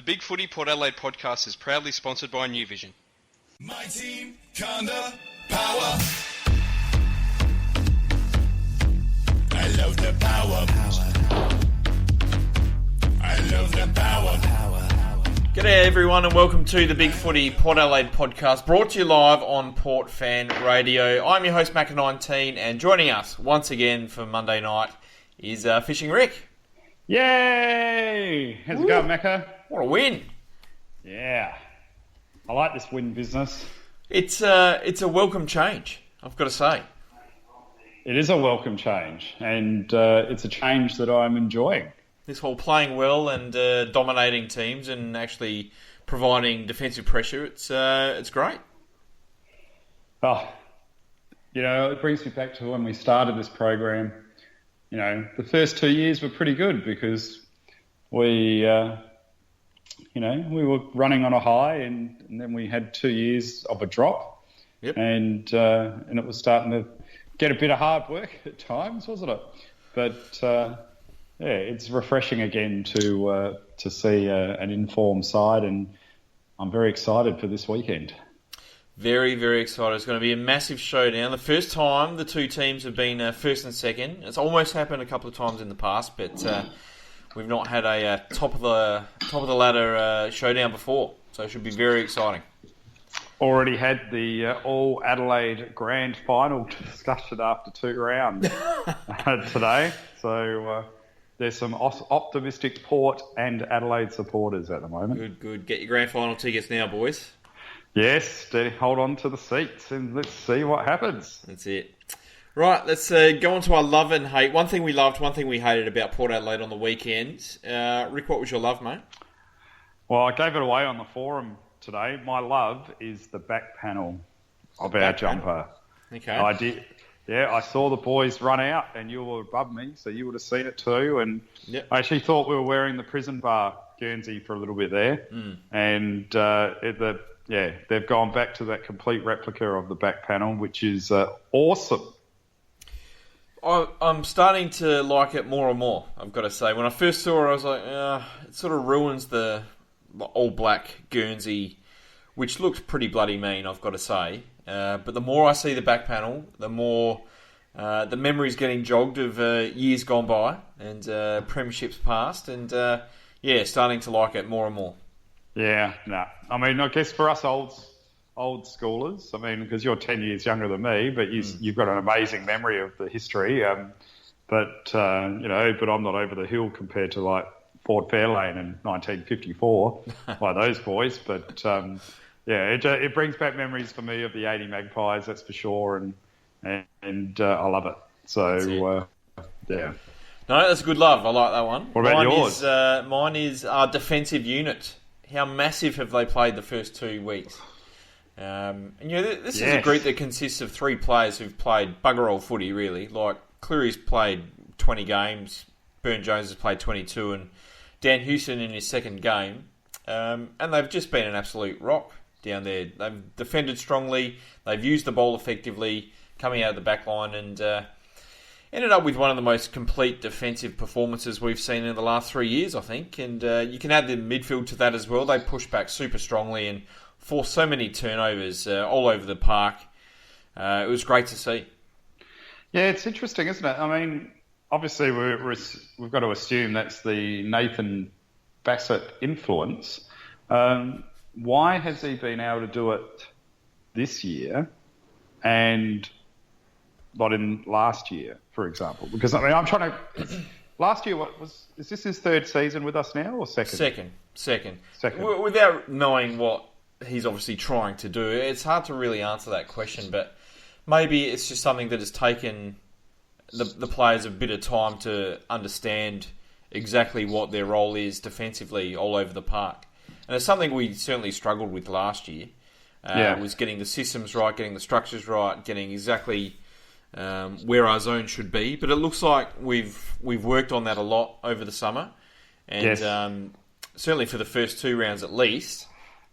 The Bigfooty Port Adelaide podcast is proudly sponsored by New Vision. My team, Conda, power. I love the power. I love the power. G'day everyone and welcome to the Bigfooty Port Adelaide podcast, brought to you live on Port Fan Radio. I'm your host Macca 19, and joining us once again for Monday night is Fishing Rick. Yay! How's it going, Macca? What a win! Yeah, I like this win business. It's a welcome change, I've got to say. It is a welcome change, and it's a change that I'm enjoying. This whole playing well and dominating teams and actually providing defensive pressure, it's great. Oh, it brings me back to when we started this program. The first 2 years were pretty good because we were running on a high, and then we had 2 years of a drop. Yep. And it was starting to get a bit of hard work at times, wasn't it? But it's refreshing again to see an informed side, and I'm very excited for this weekend. Very, very excited. It's going to be a massive showdown. The first time the two teams have been first and second. It's almost happened a couple of times in the past, but we've not had a top of the ladder showdown before, so it should be very exciting. Already had the All Adelaide Grand Final discussion after 2 rounds today, so there's some optimistic Port and Adelaide supporters at the moment. Good. Get your Grand Final tickets now, boys. Yes, hold on to the seats and let's see what happens. That's it. Right, let's go on to our love and hate. One thing we loved, one thing we hated about Port Adelaide on the weekend. Rick, what was your love, mate? Well, I gave it away on the forum today. My love is the back panel of our jumper. Okay. I did. Yeah, I saw the boys run out and you were above me, so you would have seen it too. And yep. I actually thought we were wearing the prison bar Guernsey for a little bit there. And they've gone back to that complete replica of the back panel, which is awesome. I'm starting to like it more and more, I've got to say. When I first saw it, I was like, it sort of ruins the all-black Guernsey, which looks pretty bloody mean, I've got to say. But the more I see the back panel, the more the memory's getting jogged of years gone by and premierships past, and starting to like it more and more. Yeah, no. I mean, I guess for us old schoolers, I mean, because you're 10 years younger than me, but you've got an amazing memory of the history. But I'm not over the hill compared to like Fort Fairlane in 1954, like those boys. But it brings back memories for me of the 80 Magpies, that's for sure, and I love it. So yeah. No, that's a good love. I like that one. What about yours? Mine is our defensive unit. How massive have they played the first 2 weeks? This is a group that consists of 3 players who've played bugger all footy, really. Like, Cleary's played 20 games, Burne-Jones has played 22, and Dan Houston in his second game. And they've just been an absolute rock down there. They've defended strongly, they've used the ball effectively, coming out of the back line, and ended up with one of the most complete defensive performances we've seen in the last 3 years, I think. And you can add the midfield to that as well. They pushed back super strongly and forced so many turnovers all over the park. It was great to see. Yeah, it's interesting, isn't it? I mean, obviously we've got to assume that's the Nathan Bassett influence. Why has he been able to do it this year and not in last year, for example? Because, I mean, I'm trying to... Last year, is this his 3rd season with us now, or second? Second. Without knowing what he's obviously trying to do, it's hard to really answer that question, but maybe it's just something that has taken the players a bit of time to understand exactly what their role is defensively all over the park. And it's something we certainly struggled with last year. Was getting the systems right, getting the structures right, getting exactly where our zone should be. But it looks like we've worked on that a lot over the summer. And certainly for the first 2 rounds at least,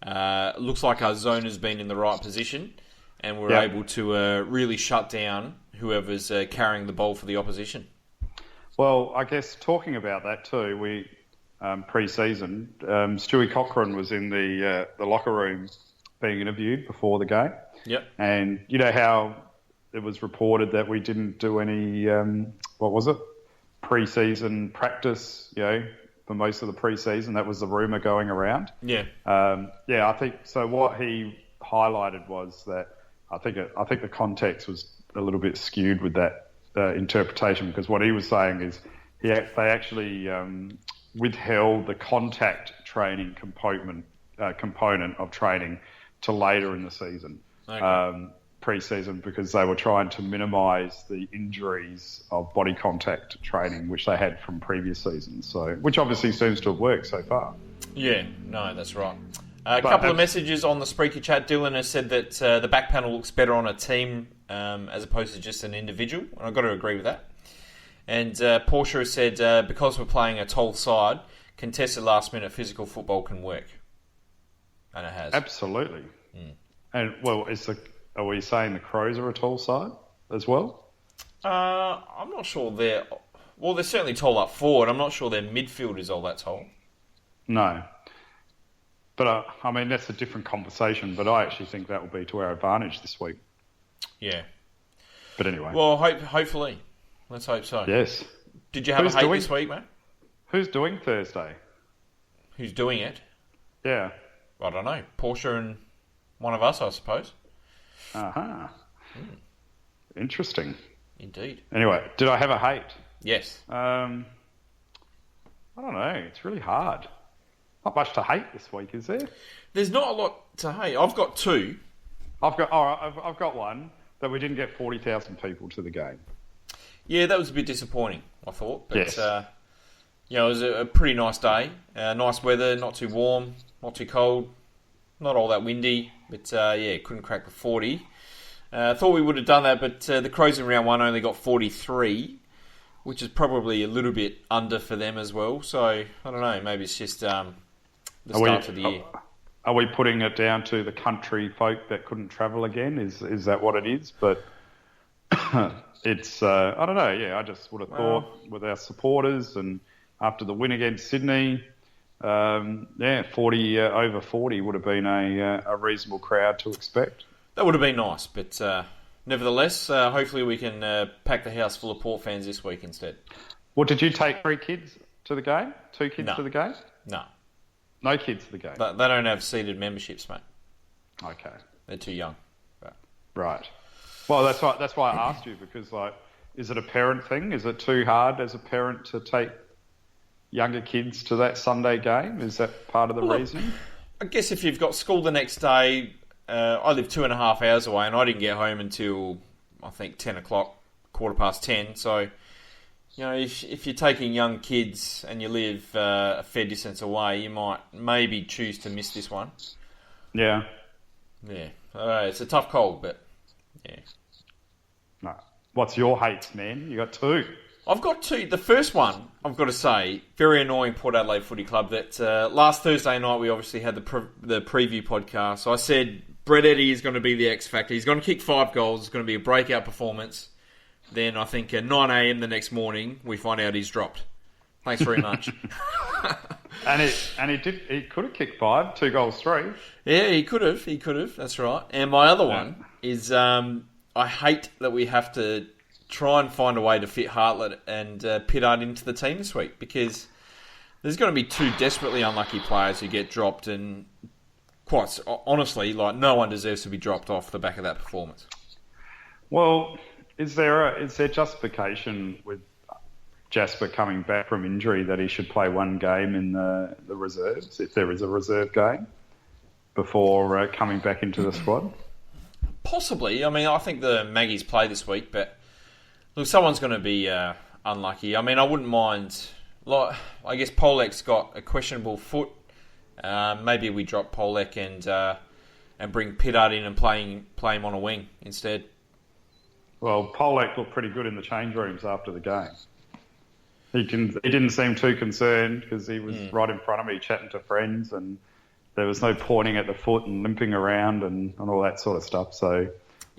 it looks like our zone has been in the right position, and we're able to really shut down whoever's carrying the ball for the opposition. Well, I guess talking about that too, pre-season, Stewie Cochran was in the locker room being interviewed before the game. Yep. And you know how it was reported that we didn't do any, pre-season practice, for most of the pre-season. That was the rumour going around. Yeah. I think so. What he highlighted was that I think the context was a little bit skewed with that interpretation, because what he was saying is they actually withheld the contact training component of training to later in the season. Okay. Pre-season, because they were trying to minimise the injuries of body contact training which they had from previous seasons. So, which obviously seems to have worked so far. Yeah, no, that's right. A couple of messages on the Spreaker chat. Dylan has said that the back panel looks better on a team as opposed to just an individual, and I've got to agree with that. And Porsche has said because we're playing a tall side, contested last-minute physical football can work, and it has. Absolutely. And are we saying the Crows are a tall side as well? I'm not sure they're certainly tall up forward. I'm not sure their midfield is all that tall. No. But, that's a different conversation, but I actually think that will be to our advantage this week. Yeah. But anyway. Well, hopefully. Let's hope so. Yes. Did you have a hate this week, mate? Who's doing Thursday? Who's doing it? Yeah. I don't know. Porsche and one of us, I suppose. Uh-huh. Interesting. Indeed. Anyway, did I have a hate? Yes. I don't know. It's really hard. Not much to hate this week, is there? There's not a lot to hate. I've got two. I've got one, that we didn't get 40,000 people to the game. Yeah, that was a bit disappointing, I thought. But, Yes. it was a pretty nice day. Nice weather, not too warm, not too cold, not all that windy. But, couldn't crack the 40. Thought we would have done that, but the Crows in round one only got 43, which is probably a little bit under for them as well. So, I don't know, maybe it's just the start of the year. Are we putting it down to the country folk that couldn't travel again? Is that what it is? But it's, I don't know, I just would have thought with our supporters and after the win against Sydney, 40 over 40 would have been a reasonable crowd to expect. That would have been nice, but nevertheless, hopefully we can pack the house full of Port fans this week instead. Well, did you take 3 kids to the game? 2 kids to the game? No. No kids to the game? They don't have seated memberships, mate. Okay. They're too young. But. Right. Well, that's why I asked you, because, is it a parent thing? Is it too hard as a parent to take younger kids to that Sunday game? Is that part of the reason? I guess if you've got school the next day, I live 2.5 hours away and I didn't get home until, I think, 10 o'clock, 10:15. So, if you're taking young kids and you live a fair distance away, you might maybe choose to miss this one. Yeah. Yeah. It's a tough call, but yeah. No. What's your hates, man? You got 2. I've got 2. The first one, I've got to say, very annoying Port Adelaide Footy Club, that last Thursday night we obviously had the preview podcast. So I said Brett Eddy is going to be the X factor. He's going to kick 5 goals. It's going to be a breakout performance. Then I think at 9 a.m. the next morning we find out he's dropped. Thanks very much. And he could have kicked 5, 2 goals, 3. Yeah, he could have. That's right. And my other one is I hate that we have to try and find a way to fit Hartlett and Pittard into the team this week, because there's going to be 2 desperately unlucky players who get dropped, and quite honestly, no one deserves to be dropped off the back of that performance. Well, is there justification with Jasper coming back from injury that he should play 1 game in the reserves, if there is a reserve game, before coming back into the squad? Possibly. I think the Maggies play this week, but look, someone's going to be unlucky. I wouldn't mind. I guess Polek's got a questionable foot. Maybe we drop Polek and bring Pittard in and play him on a wing instead. Well, Polek looked pretty good in the change rooms after the game. He didn't seem too concerned because he was right in front of me chatting to friends, and there was no pointing at the foot and limping around and all that sort of stuff. So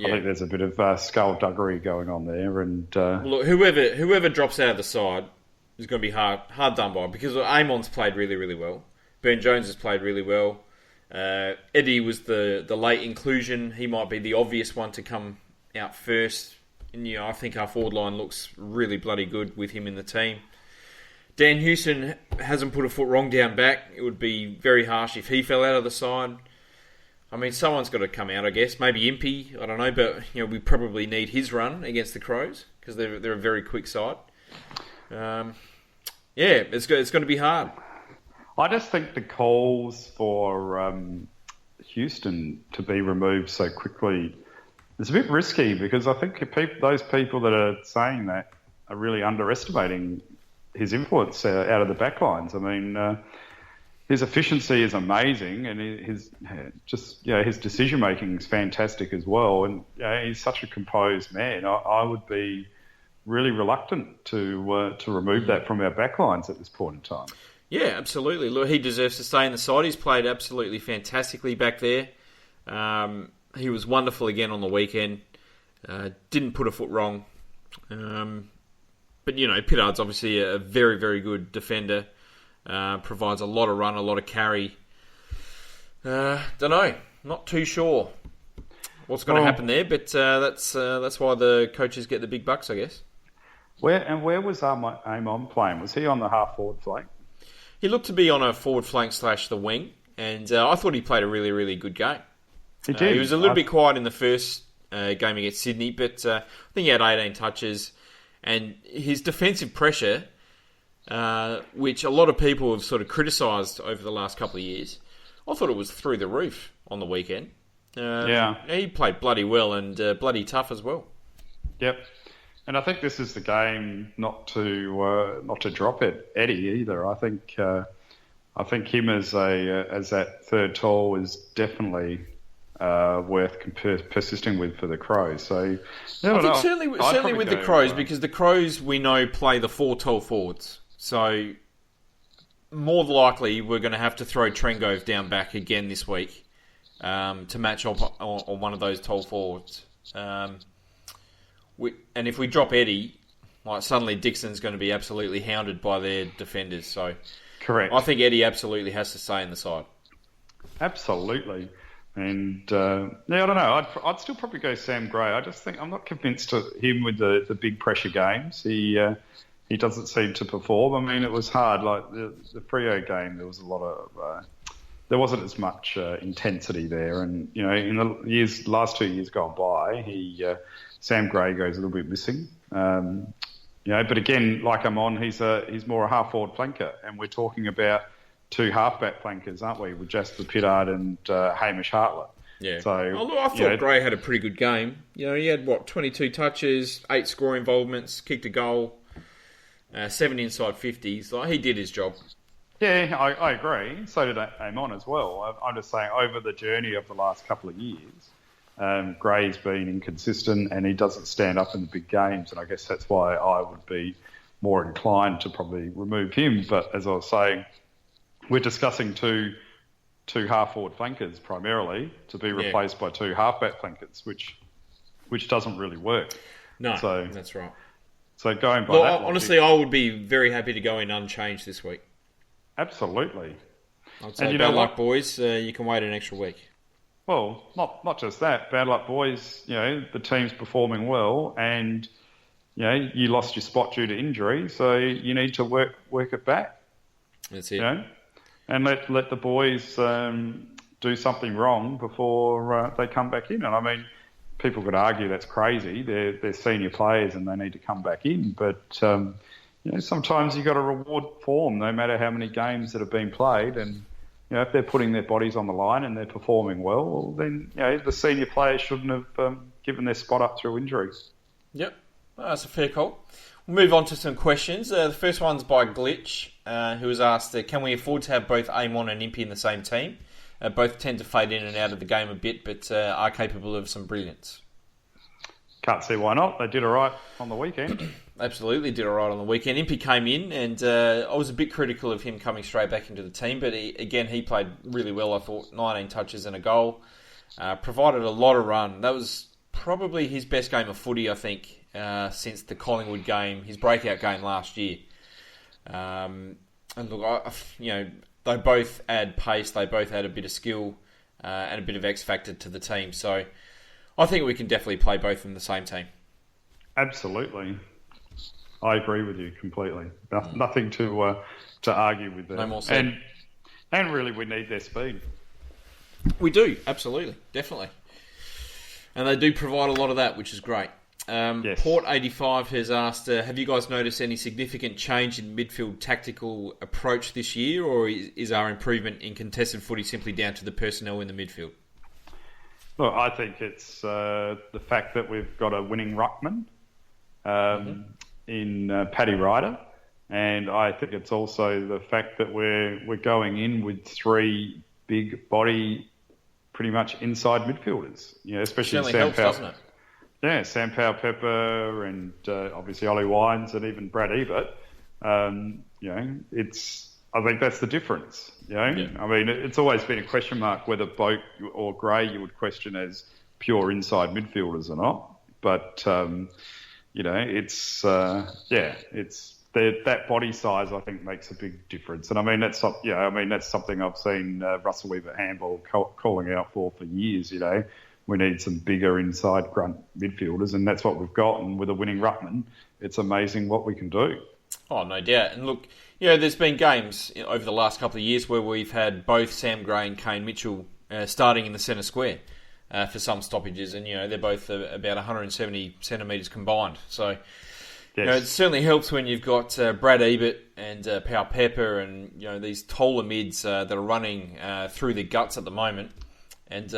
I think there's a bit of skullduggery going on there. And look, whoever drops out of the side, is going to be hard done by because Amon's played really, really well. Ben Jones has played really well. Eddie was the late inclusion. He might be the obvious one to come out first. And, I think our forward line looks really bloody good with him in the team. Dan Houston hasn't put a foot wrong down back. It would be very harsh if he fell out of the side. I mean, someone's got to come out, I guess. Maybe Impey, I don't know. But, we probably need his run against the Crows because they're a very quick side. It's going to be hard. I just think the calls for Houston to be removed so quickly is a bit risky because I think those people that are saying that are really underestimating his influence out of the backlines. I mean, his efficiency is amazing, and his decision making is fantastic as well. And he's such a composed man. I would be really reluctant to remove that from our backlines at this point in time. Yeah, absolutely. Look, he deserves to stay in the side. He's played absolutely fantastically back there. He was wonderful again on the weekend. Didn't put a foot wrong. But, Pittard's obviously a very, very good defender. Provides a lot of run, a lot of carry. Don't know. Not too sure what's going to happen there, but that's why the coaches get the big bucks, I guess. Where was Amon playing? Was he on the half-forward flank? He looked to be on a forward flank / the wing, and I thought he played a really, really good game. He did. He was a little bit quiet in the first game against Sydney, but I think he had 18 touches. And his defensive pressure, which a lot of people have sort of criticised over the last couple of years, I thought it was through the roof on the weekend. He played bloody well and bloody tough as well. Yep. And I think this is the game not to drop it, Eddie either. I think him as that third tall is definitely worth persisting with for the Crows. So I think certainly with the Crows because the Crows we know play the 4 tall forwards. So more likely we're going to have to throw Trengove down back again this week to match up on one of those tall forwards. And if we drop Eddie, suddenly Dixon's going to be absolutely hounded by their defenders. So, correct. I think Eddie absolutely has to stay in the side. Absolutely. And I don't know. I'd still probably go Sam Gray. I just think I'm not convinced of him with the big pressure games. He doesn't seem to perform. I mean, it was hard. Like the Freo game, there was a lot of. There wasn't as much intensity there, and in the last 2 years gone by, Sam Gray goes a little bit missing. But again, like I'm on, he's more a half-forward flanker, and we're talking about 2 half-back flankers, aren't we, with Jasper Pittard and Hamish Hartlett. Yeah. So I thought Gray had a pretty good game. He had 22 touches, 8 score involvements, kicked a goal, 7 inside 50s. He did his job. Yeah, I agree. So did Amon as well. I'm just saying, over the journey of the last couple of years, Gray's been inconsistent and he doesn't stand up in the big games, and I guess that's why I would be more inclined to probably remove him. But as I was saying, we're discussing two half-forward flankers primarily to be replaced by 2 half-back flankers, which doesn't really work. No, so, that's right. So going by that... Honestly, I would be very happy to go in unchanged this week. Absolutely. I'd say bad luck, boys. You can wait an extra week. Well, not just that. Bad luck, boys. The team's performing well, and you lost your spot due to injury, so you need to work it back. That's it. And let the boys do something wrong before they come back in. And I mean, people could argue that's crazy. They're senior players and they need to come back in, but. Sometimes you've got to reward form, no matter how many games that have been played. And, if they're putting their bodies on the line and they're performing well, then, the senior players shouldn't have given their spot up through injuries. Yep, that's a fair call. We'll move on to some questions. The first one's by Glitch, who has asked, can we afford to have both Amon and Impey in the same team? Both tend to fade in and out of the game a bit, but are capable of some brilliance. Can't see why not. They did all right on the weekend. Absolutely did all right on the weekend. Impey came in, and I was a bit critical of him coming straight back into the team, but he played really well. I thought 19 touches and a goal. Provided a lot of run. That was probably his best game of footy, I think, since the Collingwood game, his breakout game last year. And look, they both add pace, they both add a bit of skill and a bit of X factor to the team. So I think we can definitely play both in the same team. Absolutely. I agree with you completely. Nothing to argue with there. No more said. And really, we need their speed. We do, absolutely, definitely. And they do provide a lot of that, which is great. Yes. Port85 has asked, have you guys noticed any significant change in midfield tactical approach this year, or is our improvement in contested footy simply down to the personnel in the midfield? Look, I think it's the fact that we've got a winning ruckman in Paddy Ryder, and I think it's also the fact that we're going in with three big body, pretty much inside midfielders. Especially certainly Sam helps, Powell. doesn't it? Yeah, Sam Powell-Pepper and obviously Ollie Wines and even Brad Ebert. I think that's the difference. Yeah. I mean, it's always been a question mark whether Boak or Gray you would question as pure inside midfielders or not. But it's that body size I think makes a big difference. And I mean that's something I've seen Russell Weaver handball calling out for years. We need some bigger inside grunt midfielders, and that's what we've got. And with a winning ruckman, it's amazing what we can do. Oh, no doubt. And look, there's been games over the last couple of years where we've had both Sam Gray and Kane Mitchell starting in the centre square for some stoppages, and they're both about 170 centimetres combined. So Yes. it certainly helps when you've got Brad Ebert and Powell-Pepper and these taller mids that are running through the guts at the moment. And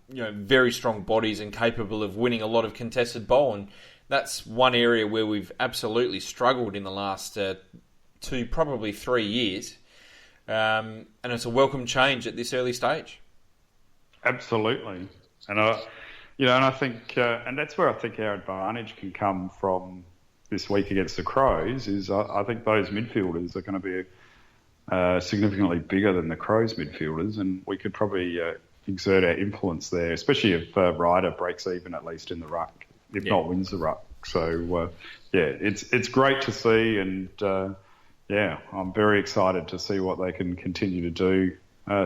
very strong bodies and capable of winning a lot of contested ball, and that's one area where we've absolutely struggled in the last 2, probably 3 years. And it's a welcome change at this early stage. Absolutely, and I think, and that's where I think our advantage can come from this week against the Crows. Is I think those midfielders are going to be significantly bigger than the Crows midfielders, and we could probably exert our influence there, especially if Ryder breaks even at least in the ruck, if not wins the ruck. So it's great to see, and I'm very excited to see what they can continue to do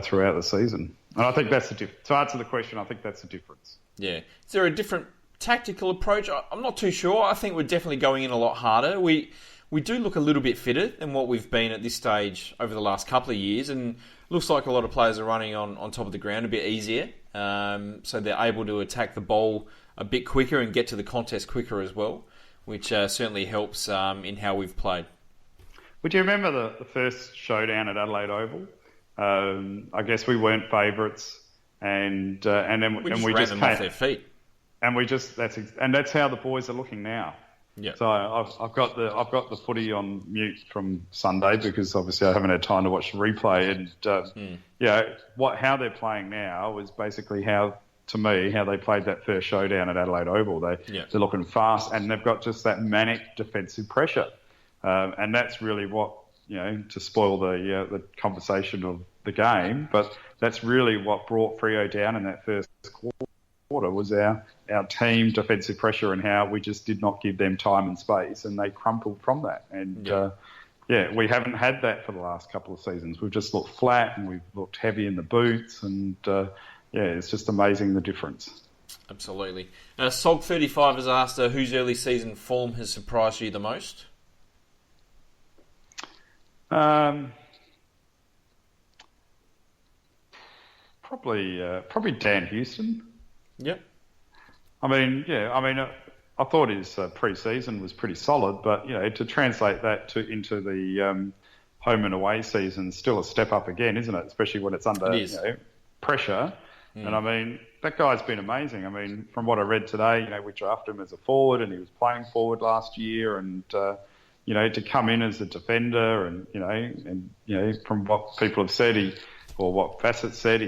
throughout the season. And I think that's the difference. To answer the question, I think that's the difference. Yeah. Is there a different tactical approach? I'm not too sure. I think we're definitely going in a lot harder. We do look a little bit fitter than what we've been at this stage over the last couple of years, and looks like a lot of players are running on top of the ground a bit easier, so they're able to attack the ball a bit quicker and get to the contest quicker as well, which certainly helps in how we've played. Would you remember the first showdown at Adelaide Oval? I guess we weren't favourites, and then we just ran them off their feet, and that's how the boys are looking now. Yeah. So I've got the footy on mute from Sunday because obviously I haven't had time to watch the replay, and how they're playing now is basically how they played that first showdown at Adelaide Oval. They're looking fast, and they've got just that manic defensive pressure, and that's really what to spoil the conversation of the game. But that's really what brought Freo down in that first quarter was our team defensive pressure and how we just did not give them time and space, and they crumpled from that. And we haven't had that for the last couple of seasons. We've just looked flat and we've looked heavy in the boots, and it's just amazing the difference. Absolutely. Sog35 has asked whose early season form has surprised you the most? Probably Dan Houston. Yep. I thought his pre-season was pretty solid, but to translate that into the home and away season, still a step up again, isn't it? Especially when it's under pressure. And that guy's been amazing. From what I read today, we drafted him as a forward, and he was playing forward last year, and to come in as a defender, and from what people have said, what Fassett said,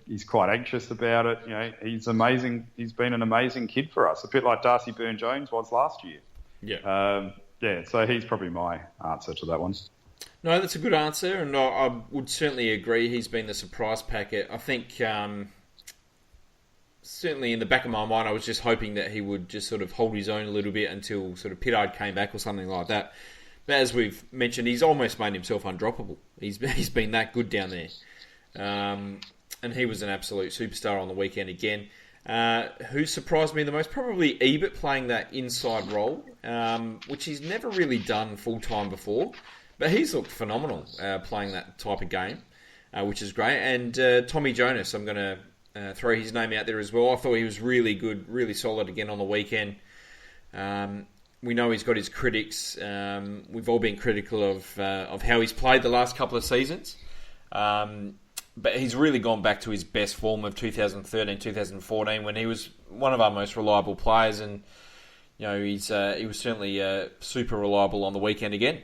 he's quite anxious about it. He's amazing. He's been an amazing kid for us, a bit like Darcy Byrne-Jones was last year. Yeah. So he's probably my answer to that one. No, that's a good answer, and I would certainly agree. He's been the surprise packet. I think certainly in the back of my mind, I was just hoping that he would just sort of hold his own a little bit until sort of Pittard came back or something like that. But as we've mentioned, he's almost made himself undroppable. He's been that good down there. And he was an absolute superstar on the weekend again. Who surprised me the most? Probably Ebert playing that inside role, which he's never really done full-time before. But he's looked phenomenal playing that type of game, which is great. And Tommy Jonas, I'm going to throw his name out there as well. I thought he was really good, really solid again on the weekend. We know he's got his critics. We've all been critical of how he's played the last couple of seasons. But he's really gone back to his best form of 2013, 2014 when he was one of our most reliable players. And he was certainly super reliable on the weekend again.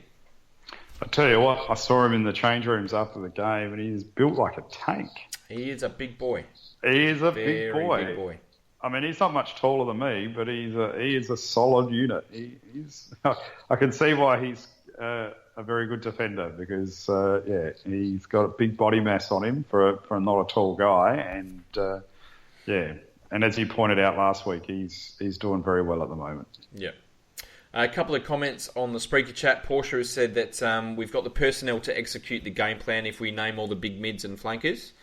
I tell you what, I saw him in the change rooms after the game, and he's built like a tank. He is a big boy. He is a Very big boy. big boy. I mean, he's not much taller than me, but he is a solid unit. I can see why he's a very good defender because, he's got a big body mass on him for not a tall guy, and and as you pointed out last week, he's doing very well at the moment. Yeah. A couple of comments on the Spreaker chat. Porsche has said that we've got the personnel to execute the game plan if we name all the big mids and flankers.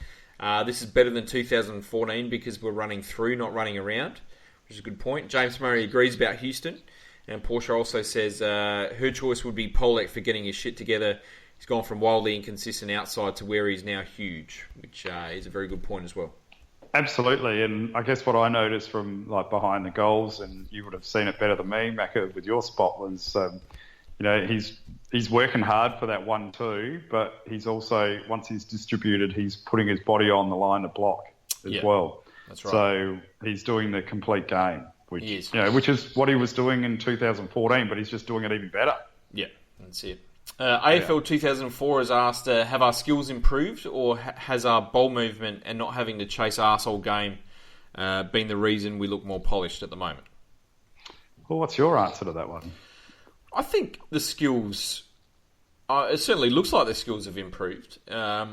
This is better than 2014 because we're running through, not running around, which is a good point. James Murray agrees about Houston. And Porsche also says her choice would be Polak for getting his shit together. He's gone from wildly inconsistent outside to where he's now huge, which is a very good point as well. Absolutely, and I guess what I noticed from like behind the goals, and you would have seen it better than me, Macca, with your spot was, he's working hard for that 1-2, but he's also, once he's distributed, he's putting his body on the line to block as well. That's right. So he's doing the complete game, which is what he was doing in 2014, but he's just doing it even better. Yeah, that's it. AFL 2004 has asked, have our skills improved or has our ball movement and not having to chase arse all game been the reason we look more polished at the moment? Well, what's your answer to that one? I think the skills, it certainly looks like the skills have improved. I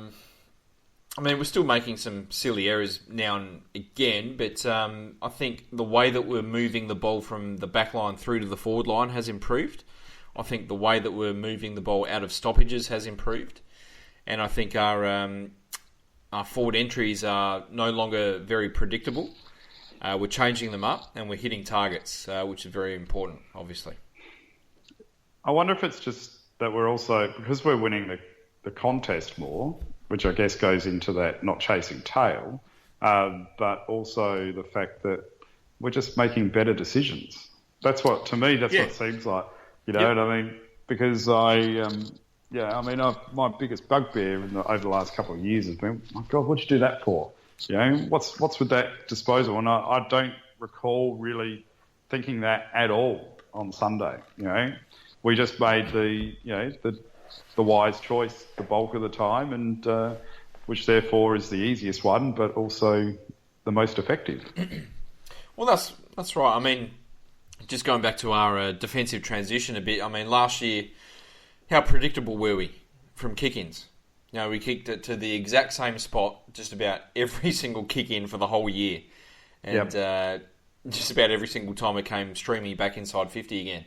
mean, we're still making some silly errors now and again, but I think the way that we're moving the ball from the back line through to the forward line has improved. I think the way that we're moving the ball out of stoppages has improved. And I think our forward entries are no longer very predictable. We're changing them up and we're hitting targets, which is very important, obviously. I wonder if it's just that we're also, because we're winning the contest more, which I guess goes into that not chasing tail, but also the fact that we're just making better decisions. That's what, to me, what it seems like. You know what I mean? Because my biggest bugbear over the last couple of years has been, my God, what'd you do that for? You know, what's with that disposal? And I don't recall really thinking that at all on Sunday. You know, we just made the wise choice the bulk of the time, and which therefore is the easiest one, but also the most effective. Well, that's right. I mean, just going back to our defensive transition a bit, I mean, last year, how predictable were we from kick-ins? You know, we kicked it to the exact same spot just about every single kick-in for the whole year. And just about every single time it came streaming back inside 50 again.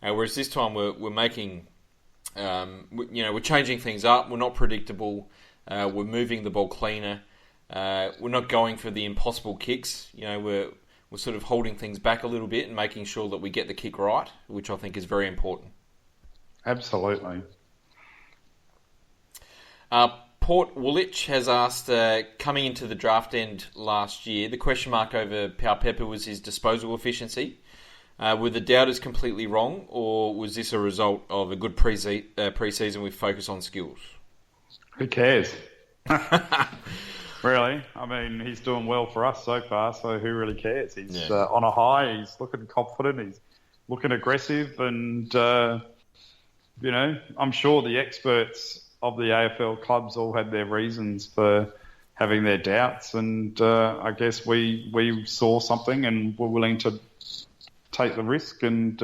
Whereas this time we're making, we're changing things up. We're not predictable. We're moving the ball cleaner. We're not going for the impossible kicks. You know, we're sort of holding things back a little bit and making sure that we get the kick right, which I think is very important. Absolutely. Port Woolwich has asked, coming into the draft end last year, the question mark over Pau Pepper was his disposal efficiency. Were the doubters completely wrong, or was this a result of a good pre-season with focus on skills? Who cares? Really? I mean, he's doing well for us so far, so who really cares? He's on a high, he's looking confident, he's looking aggressive, and, I'm sure the experts of the AFL clubs all had their reasons for having their doubts, and I guess we saw something and were willing to take the risk, and,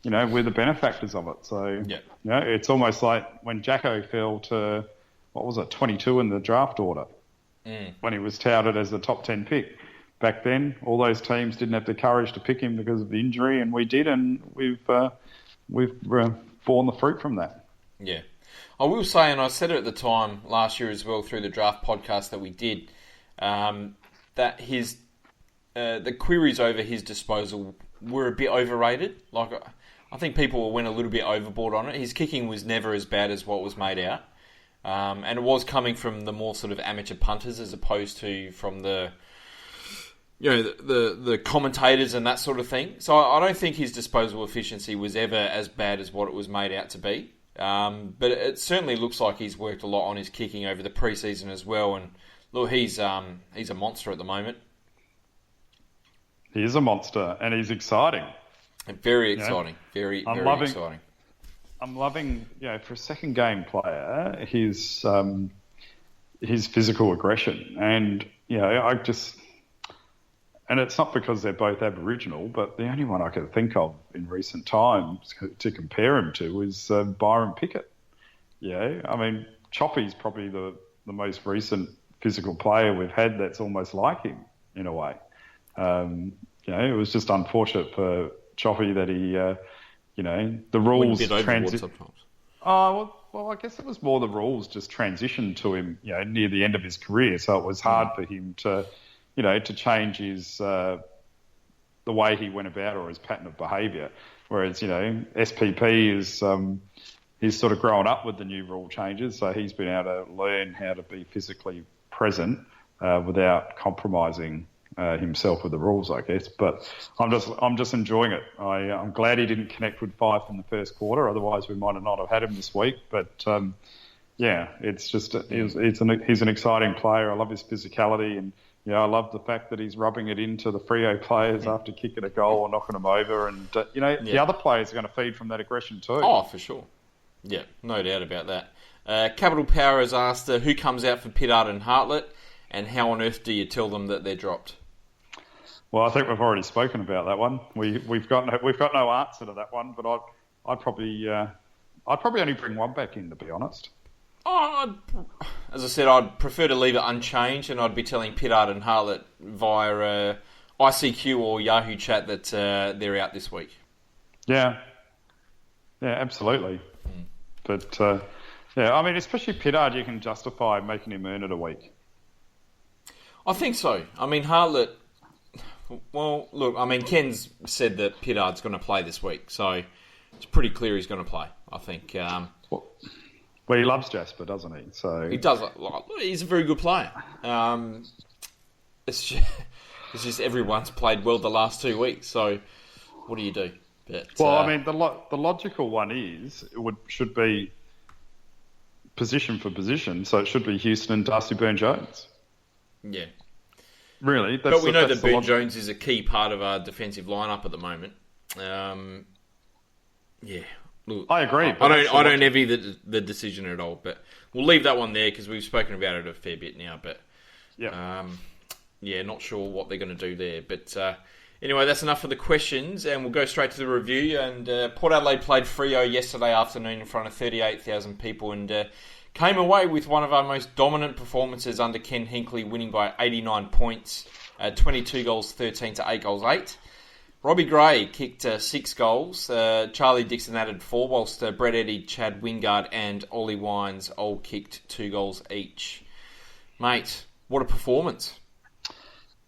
we're the benefactors of it. So, it's almost like when Jacko fell to, 22 in the draft order. When he was touted as the top 10 pick. Back then, all those teams didn't have the courage to pick him because of the injury, and we did, and we've borne the fruit from that. Yeah. I will say, and I said it at the time last year as well through the draft podcast that we did, that his the queries over his disposal were a bit overrated. Like, I think people went a little bit overboard on it. His kicking was never as bad as what was made out. And it was coming from the more sort of amateur punters as opposed to from the the commentators and that sort of thing. So I don't think his disposal efficiency was ever as bad as what it was made out to be. But it certainly looks like he's worked a lot on his kicking over the preseason as well. And look, he's a monster at the moment. He is a monster, and he's exciting. Very exciting. Very exciting. I'm loving, for a second game player, his physical aggression, and and it's not because they're both Aboriginal, but the only one I can think of in recent times to compare him to is Byron Pickett. I mean, Choppy's probably the most recent physical player we've had that's almost like him in a way. It was just unfortunate for Choppy that he, the rules sometimes. Oh, well, I guess it was more the rules just transitioned to him, near the end of his career. So it was hard for him to, to change his, the way he went about or his pattern of behaviour. Whereas, SPP is, he's sort of grown up with the new rule changes. So he's been able to learn how to be physically present without compromising himself with the rules, I guess. But I'm just enjoying it. I'm glad he didn't connect with Fife in the first quarter. Otherwise, we might have not have had him this week. But it's just he's an exciting player. I love his physicality, and I love the fact that he's rubbing it into the Freo players after kicking a goal or knocking them over. And the other players are going to feed from that aggression too. Oh, for sure. Yeah, no doubt about that. Capital Power has asked who comes out for Pittard and Hartlett, and how on earth do you tell them that they're dropped? Well, I think we've already spoken about that one. We've got no answer to that one, but I'd probably only bring one back in, to be honest. As I said, I'd prefer to leave it unchanged, and I'd be telling Pittard and Hartlett via ICQ or Yahoo chat that they're out this week. Yeah, absolutely. But I mean, especially Pittard, you can justify making him earn it a week. I think so. I mean, Hartlett. Well, look, I mean, Ken's said that Pittard's going to play this week, so it's pretty clear he's going to play, I think. Well, he loves Jasper, doesn't he? So he does. He's a very good player. It's just everyone's played well the last 2 weeks, so what do you do? But, I mean, the logical one should be position for position, so it should be Houston and Darcy Byrne-Jones. Yeah. Really? But we know that Byrne-Jones is a key part of our defensive lineup at the moment. Look, I agree. I don't envy the decision at all, but we'll leave that one there because we've spoken about it a fair bit now. But not sure what they're going to do there. But anyway, that's enough for the questions, and we'll go straight to the review. And Port Adelaide played Freo yesterday afternoon in front of 38,000 people, and came away with one of our most dominant performances under Ken Hinkley, winning by 89 points, 22 goals 13 to 8 goals 8. Robbie Gray kicked 6 goals. Charlie Dixon added 4, whilst Brett Eddy, Chad Wingard and Ollie Wines all kicked 2 goals each. Mate, what a performance.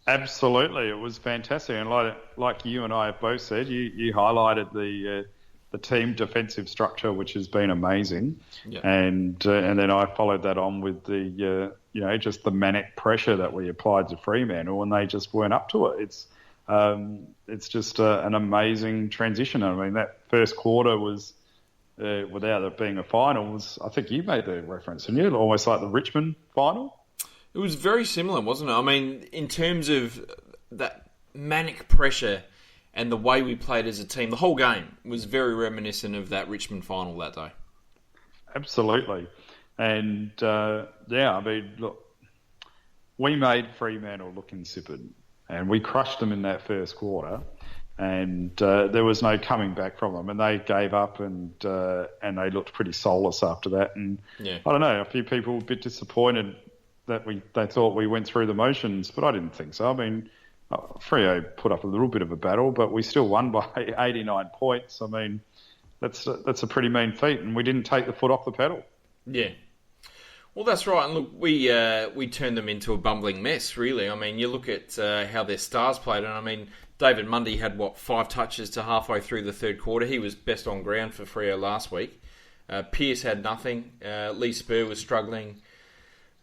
Absolutely, it was fantastic. And like you and I have both said, you highlighted the team defensive structure, which has been amazing. Yeah. And then I followed that on with the just the manic pressure that we applied to Fremantle, and they just weren't up to it. It's just an amazing transition. I mean, that first quarter was, without it being a final, I think you made the reference, and you almost like the Richmond final. It was very similar, wasn't it? I mean, in terms of that manic pressure and the way we played as a team, the whole game was very reminiscent of that Richmond final that day. Absolutely. And, I mean, look, we made Fremantle look insipid, and we crushed them in that first quarter, and there was no coming back from them, and they gave up, and they looked pretty soulless after that. And I don't know, a few people were a bit disappointed that they thought we went through the motions, but I didn't think so. I mean, Freo put up a little bit of a battle, but we still won by 89 points. I mean, that's a pretty mean feat, and we didn't take the foot off the pedal. Yeah. Well, that's right. And look, we turned them into a bumbling mess, really. I mean, you look at how their stars played, and I mean, David Mundy had, 5 touches to halfway through the third quarter. He was best on ground for Freo last week. Pearce had nothing. Lee Spur was struggling.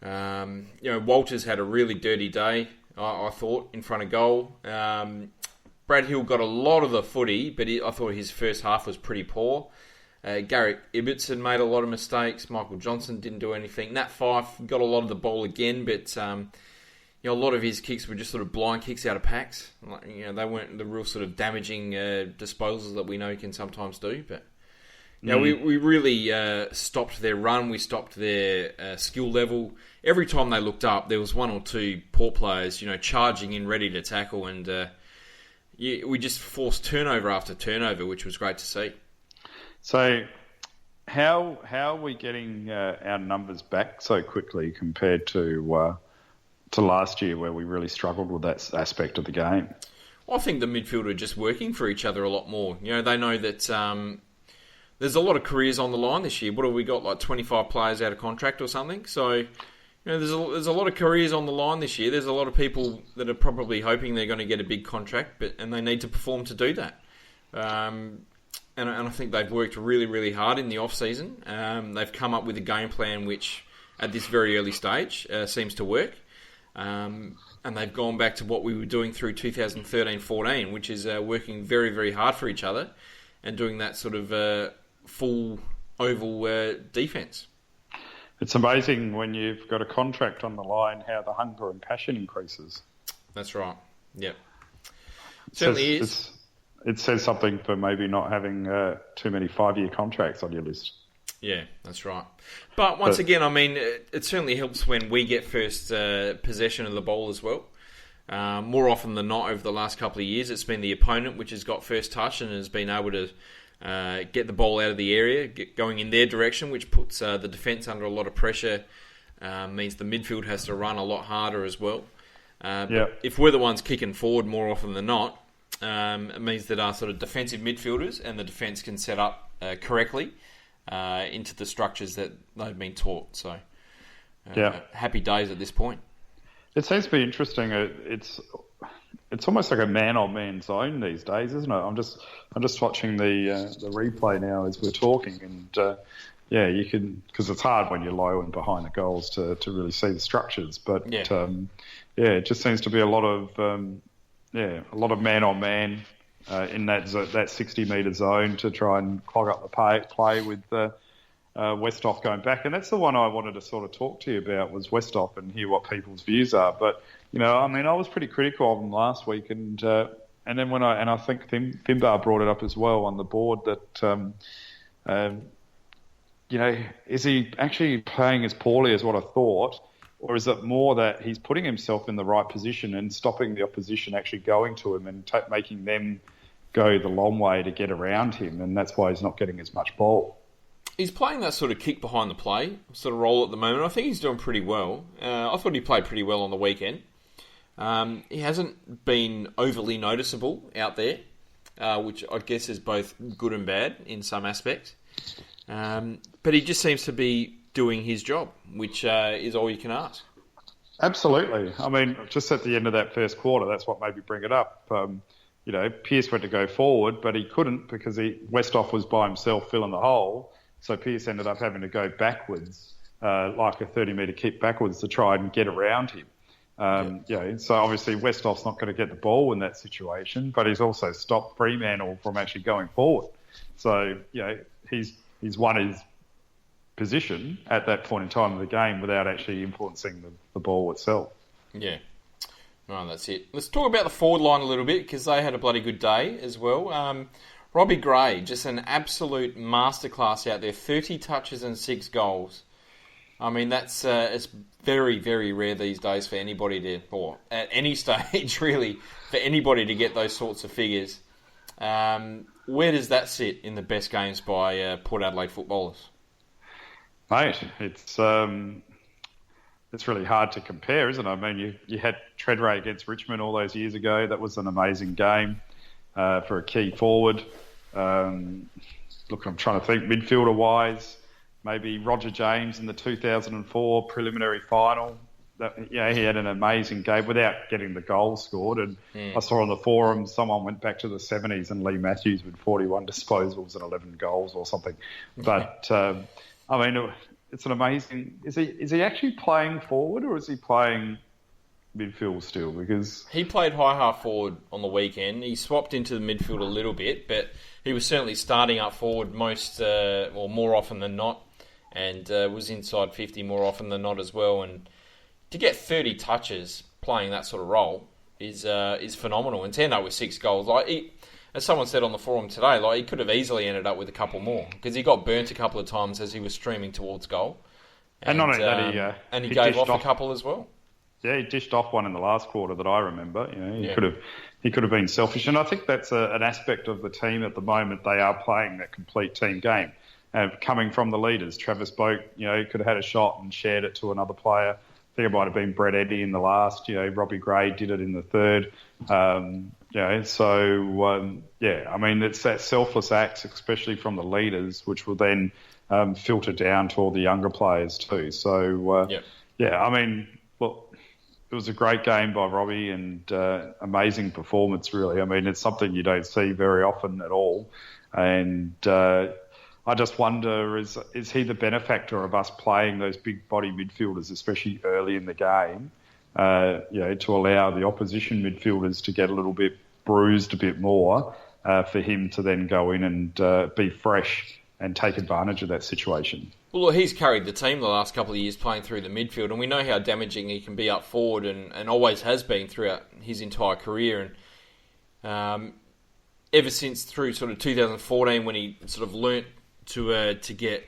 Walters had a really dirty day, I thought, in front of goal. Brad Hill got a lot of the footy, but I thought his first half was pretty poor. Garrick Ibbotson made a lot of mistakes. Michael Johnson didn't do anything. Nat Fyfe got a lot of the ball again, but a lot of his kicks were just sort of blind kicks out of packs. They weren't the real sort of damaging disposals that we know he can sometimes do. But we really stopped their run. We stopped their skill level. Every time they looked up, there was 1 or 2 Port players, charging in, ready to tackle, and we just forced turnover after turnover, which was great to see. So, how are we getting our numbers back so quickly compared to last year, where we really struggled with that aspect of the game? Well, I think the midfield are just working for each other a lot more. They know that there's a lot of careers on the line this year. What have we got, like 25 players out of contract or something? So, there's a lot of careers on the line this year. There's a lot of people that are probably hoping they're going to get a big contract, and they need to perform to do that. And I think they've worked really, really hard in the off-season. They've come up with a game plan which, at this very early stage, seems to work. And they've gone back to what we were doing through 2013-14, which is working very, very hard for each other and doing that sort of full oval defence. It's amazing when you've got a contract on the line how the hunger and passion increases. That's right. Yep. Certainly is. It says something for maybe not having too many 5-year contracts on your list. Yeah, that's right. But once again, I mean, it certainly helps when we get first possession of the ball as well. More often than not, over the last couple of years, it's been the opponent which has got first touch and has been able to get the ball out of the area, going in their direction, which puts the defence under a lot of pressure, means the midfield has to run a lot harder as well. But if we're the ones kicking forward more often than not, it means that our sort of defensive midfielders and the defence can set up correctly into the structures that they've been taught. So, happy days at this point. It seems to be interesting. It's almost like a man-on-man zone these days, isn't it? I'm just watching the replay now as we're talking, and you can, because it's hard when you're low and behind the goals to really see the structures. But it just seems to be a lot of man-on-man in that 60-metre zone to try and clog up the play with Westhoff going back. And that's the one I wanted to sort of talk to you about, was Westhoff, and hear what people's views are. But, I was pretty critical of him last week. And then I think Finbar brought it up as well on the board that, is he actually playing as poorly as what I thought? Or is it more that he's putting himself in the right position and stopping the opposition actually going to him and making them go the long way to get around him, and that's why he's not getting as much ball? He's playing that sort of kick behind the play sort of role at the moment. I think he's doing pretty well. I thought he played pretty well on the weekend. He hasn't been overly noticeable out there, which I guess is both good and bad in some aspects. But he just seems to be doing his job, which is all you can ask. Absolutely. I mean, just at the end of that first quarter, that's what made me bring it up. Pearce went to go forward, but he couldn't because Westhoff was by himself filling the hole. So Pearce ended up having to go backwards, like a 30-metre kick backwards to try and get around him. So obviously Westhoff's not going to get the ball in that situation, but he's also stopped Fremantle from actually going forward. So, he's won his position at that point in time of the game without actually influencing the ball itself. Yeah. Right, that's it. Let's talk about the forward line a little bit, because they had a bloody good day as well. Robbie Gray, just an absolute masterclass out there. 30 touches and 6 goals. I mean, that's it's very, very rare these days for anybody to, or at any stage really, for anybody to get those sorts of figures. Where does that sit in the best games by Port Adelaide footballers? Mate, it's really hard to compare, isn't it? I mean, you had Treadray against Richmond all those years ago. That was an amazing game for a key forward. look, I'm trying to think midfielder-wise, maybe Roger James in the 2004 preliminary final. He had an amazing game without getting the goal scored. And I saw on the forum someone went back to the 70s and Lee Matthews with 41 disposals and 11 goals or something. But, it's an amazing... Is he actually playing forward or is he playing midfield still? Because he played high half forward on the weekend. He swapped into the midfield a little bit, but he was certainly starting up forward more often than not, and was inside 50 more often than not as well. And to get 30 touches playing that sort of role is phenomenal. And to end up with 6 goals, as someone said on the forum today, he could have easily ended up with a couple more because he got burnt a couple of times as he was streaming towards goal. And not only that, he gave off a couple as well. Yeah, he dished off one in the last quarter that I remember. He could have been selfish, and I think that's an aspect of the team at the moment. They are playing that complete team game, coming from the leaders. Travis Boak, could have had a shot and shared it to another player. I think it might have been Brett Eddy in the last. Robbie Gray did it in the third. It's that selfless acts, especially from the leaders, which will then filter down to all the younger players too. So, look, it was a great game by Robbie and amazing performance, really. It's something you don't see very often at all. And I just wonder, is he the benefactor of us playing those big body midfielders, especially early in the game, to allow the opposition midfielders to get a little bit bruised a bit more for him to then go in and be fresh and take advantage of that situation? Well, look, he's carried the team the last couple of years playing through the midfield, and we know how damaging he can be up forward and always has been throughout his entire career. And ever since through sort of 2014 when he sort of learnt to get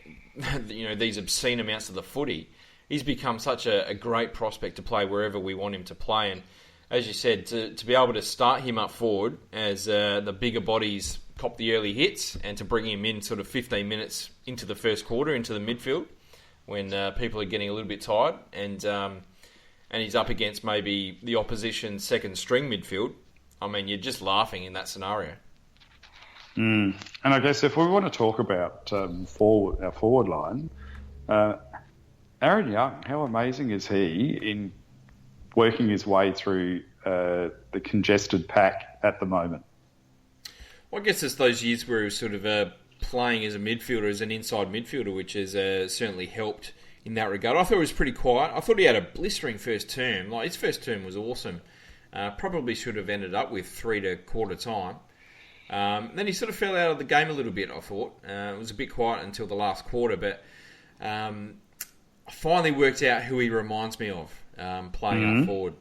these obscene amounts of the footy, he's become such a great prospect to play wherever we want him to play. And as you said, to be able to start him up forward as the bigger bodies cop the early hits and to bring him in sort of 15 minutes into the first quarter, into the midfield, when people are getting a little bit tired and he's up against maybe the opposition second string midfield, you're just laughing in that scenario. And I guess if we want to talk about our forward line, Aaron Young, how amazing is he in working his way through the congested pack at the moment? Well, I guess it's those years where he was sort of playing as a midfielder, as an inside midfielder, which has certainly helped in that regard. I thought he was pretty quiet. I thought he had a blistering first term. His first term was awesome. Probably should have ended up with 3 to quarter time. Then he sort of fell out of the game a little bit, I thought. It was a bit quiet until the last quarter, but I finally worked out who he reminds me of playing up forward.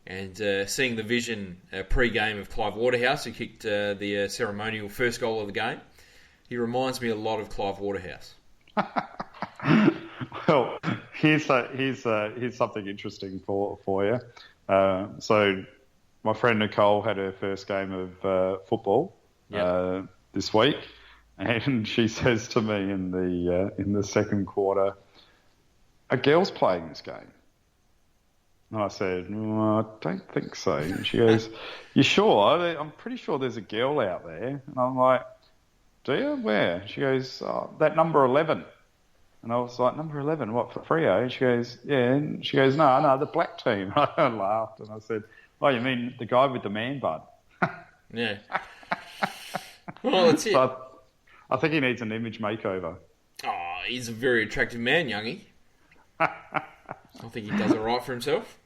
And seeing the vision pre-game of Clive Waterhouse, who kicked the ceremonial first goal of the game, he reminds me a lot of Clive Waterhouse. Well, here's something interesting for you. So my friend Nicole had her first game of football this week, and she says to me in the second quarter, "A girl's playing this game." And I said, "I don't think so." And she goes, "You sure? I'm pretty sure there's a girl out there." And I'm like, "Do you? Where?" She goes, "That number 11. And I was like, "Number 11? What, for Freo?" And she goes, "Yeah." And she goes, No, the black team." I laughed and I said, "Oh, you mean the guy with the man bun?" Yeah. Well, that's it. So I think he needs an image makeover. Oh, he's a very attractive man, Youngie. I think he does it right for himself.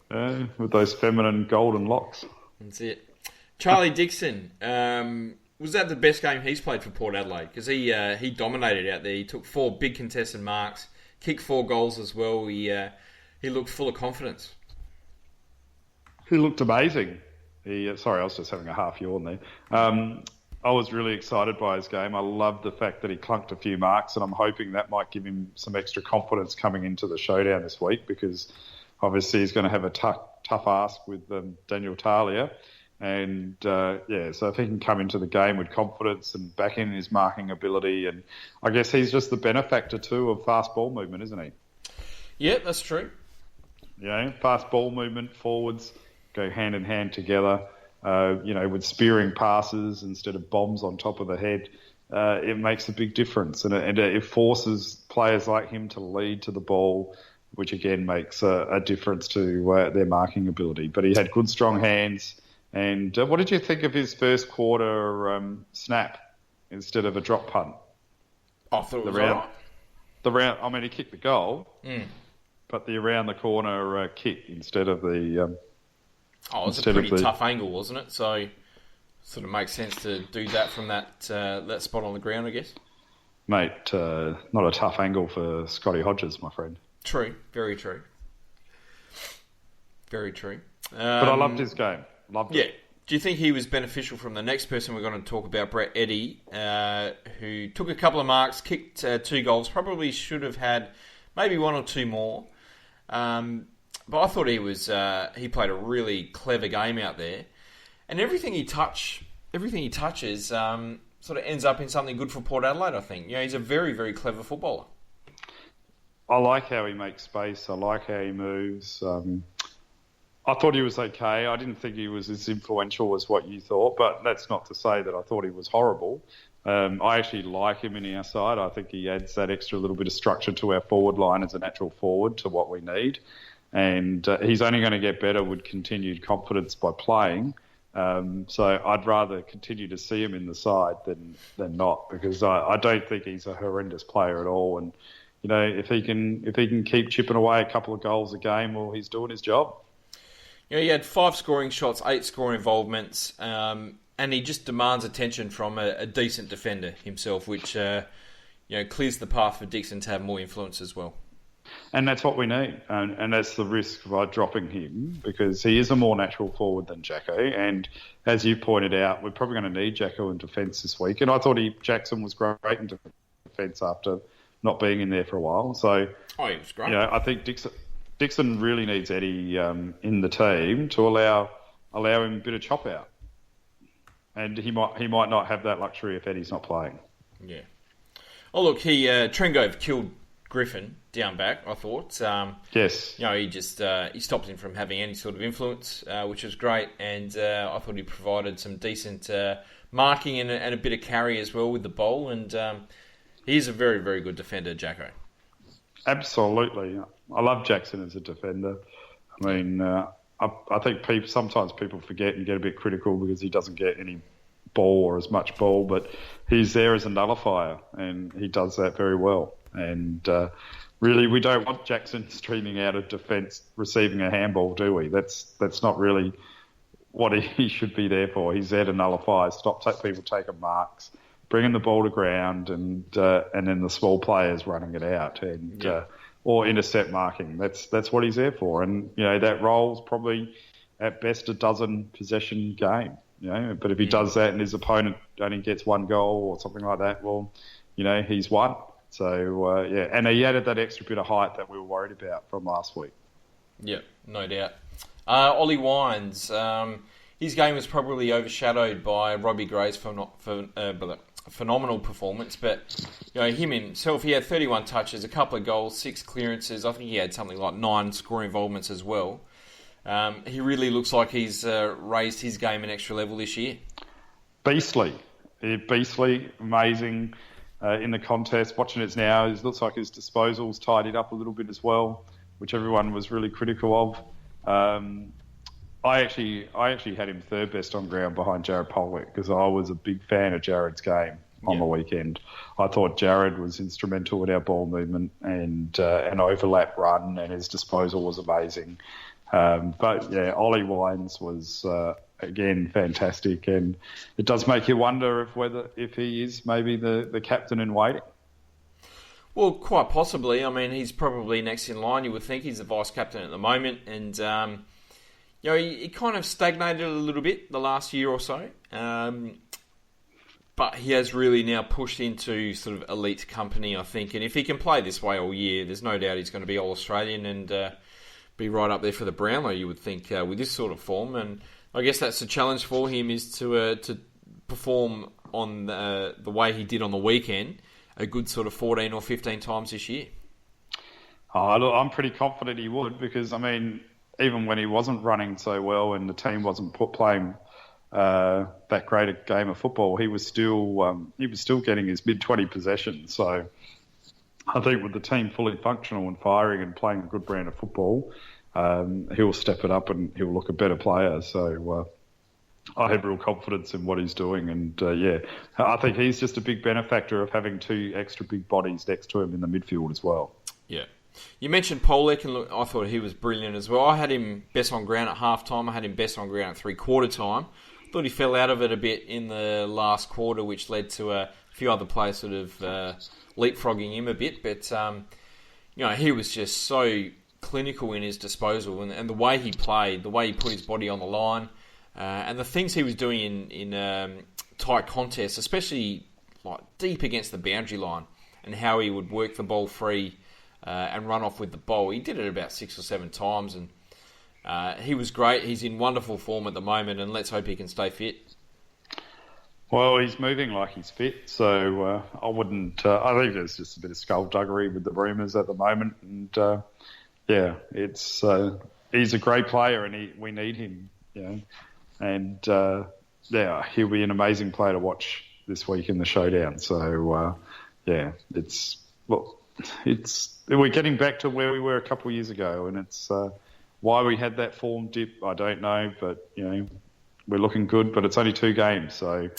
With those feminine golden locks. That's it. Charlie Dixon, was that the best game he's played for Port Adelaide? Because he dominated out there. He took 4 big contested marks, kicked 4 goals as well. He looked full of confidence. He looked amazing. Sorry, I was just having a half yawn there. I was really excited by his game. I loved the fact that he clunked a few marks, and I'm hoping that might give him some extra confidence coming into the showdown this week, because obviously he's going to have a tough ask with Daniel Talia. And, so if he can come into the game with confidence and back in his marking ability, and I guess he's just the benefactor too of fast ball movement, isn't he? Yeah, that's true. Fast ball movement, forwards go hand in hand together. With spearing passes instead of bombs on top of the head. it makes a big difference, and it forces players like him to lead to the ball, which again makes a difference to their marking ability. But he had good, strong hands. And what did you think of his first quarter snap instead of a drop punt? I thought it was all right. I mean, he kicked the goal, but the around the corner kick instead of the. It was a pretty tough angle, wasn't it? So, sort of makes sense to do that from that spot on the ground, I guess. Mate, not a tough angle for Scotty Hodges, my friend. True, very true. Very true. But I loved his game. Loved it. Do you think he was beneficial from the next person we're going to talk about, Brett Eddy, who took a couple of marks, kicked 2 goals, probably should have had maybe 1 or 2 more. But I thought he played a really clever game out there. And everything he touches sort of ends up in something good for Port Adelaide, I think. He's a very, very clever footballer. I like how he makes space. I like how he moves. I thought he was okay. I didn't think he was as influential as what you thought, but that's not to say that I thought he was horrible. I actually like him in our side. I think he adds that extra little bit of structure to our forward line as a natural forward to what we need. And he's only going to get better with continued confidence by playing. So I'd rather continue to see him in the side than not, because I don't think he's a horrendous player at all. And if he can keep chipping away a couple of goals a game, well, he's doing his job. He had 5 scoring shots, 8 scoring involvements, and he just demands attention from a decent defender himself, which clears the path for Dixon to have more influence as well. And that's what we need, and that's the risk by dropping him, because he is a more natural forward than Jacko. And as you pointed out, we're probably going to need Jacko in defence this week. And I thought Jackson was great in defence after not being in there for a while. So, he was great. I think Dixon really needs Eddie in the team to allow him a bit of chop out, and he might not have that luxury if Eddie's not playing. Yeah. Oh look, Trengove killed Griffin down back. I thought. Yes. He stopped him from having any sort of influence, which was great, and I thought he provided some decent marking and a bit of carry as well with the ball, and he's a very, very good defender, Jacko. Absolutely. I love Jackson as a defender. I mean, I think sometimes people forget and get a bit critical because he doesn't get any ball or as much ball, but he's there as a nullifier, and he does that very well. And really, we don't want Jackson streaming out of defence receiving a handball, do we? That's not really what he should be there for. He's there to nullify, stop people taking marks, bringing the ball to ground, and then the small players running it out, and or intercept marking. That's what he's there for. And that role's probably at best a dozen possession game. But if he does that and his opponent only gets 1 goal or something like that, well, he's won. So and he added that extra bit of height that we were worried about from last week. Yeah, no doubt. Ollie Wines, his game was probably overshadowed by Robbie Gray's phenomenal performance, but him himself, he had 31 touches, a couple of goals, 6 clearances. I think he had something like 9 scoring involvements as well. He really looks like he's raised his game an extra level this year. Beastly, amazing in the contest. Watching it now, it looks like his disposals tidied up a little bit as well, which everyone was really critical of. I actually had him 3rd best on ground behind Jared Polwick, because I was a big fan of Jared's game on the weekend. I thought Jared was instrumental in our ball movement and an overlap run, and his disposal was amazing. But Ollie Wines was again fantastic, and it does make you wonder if he is maybe the captain in waiting. Well, quite possibly. I mean, he's probably next in line. You would think he's the vice captain at the moment, and he kind of stagnated a little bit the last year or so. But he has really now pushed into sort of elite company, I think. And if he can play this way all year, there's no doubt he's going to be All-Australian and be right up there for the Brownlow, you would think, with this sort of form. And I guess that's the challenge for him, is to perform on the way he did on the weekend, a good sort of 14 or 15 times this year. Oh, look, I'm pretty confident he would, because, I mean, even when he wasn't running so well and the team wasn't playing that great a game of football, he was still getting his mid-20 possessions. So I think with the team fully functional and firing and playing a good brand of football, he'll step it up and he'll look a better player. So I have real confidence in what he's doing. And I think he's just a big benefactor of having two extra big bodies next to him in the midfield as well. Yeah. You mentioned Polek, and look, I thought he was brilliant as well. I had him best on ground at half-time. I had him best on ground at three-quarter time. Thought he fell out of it a bit in the last quarter, which led to a few other players sort of leapfrogging him a bit. But, he was just so clinical in his disposal, and the way he played, the way he put his body on the line, and the things he was doing in tight contests, especially like deep against the boundary line, and how he would work the ball free and run off with the ball. He did it about 6 or 7 times, and he was great. He's in wonderful form at the moment, and let's hope he can stay fit. Well, he's moving like he's fit, so I wouldn't. I think there's just a bit of skullduggery with the rumours at the moment, and he's a great player, and we need him, and he'll be an amazing player to watch this week in the showdown. So we're getting back to where we were a couple of years ago, and it's why we had that form dip, I don't know, but we're looking good. But it's only 2 games, so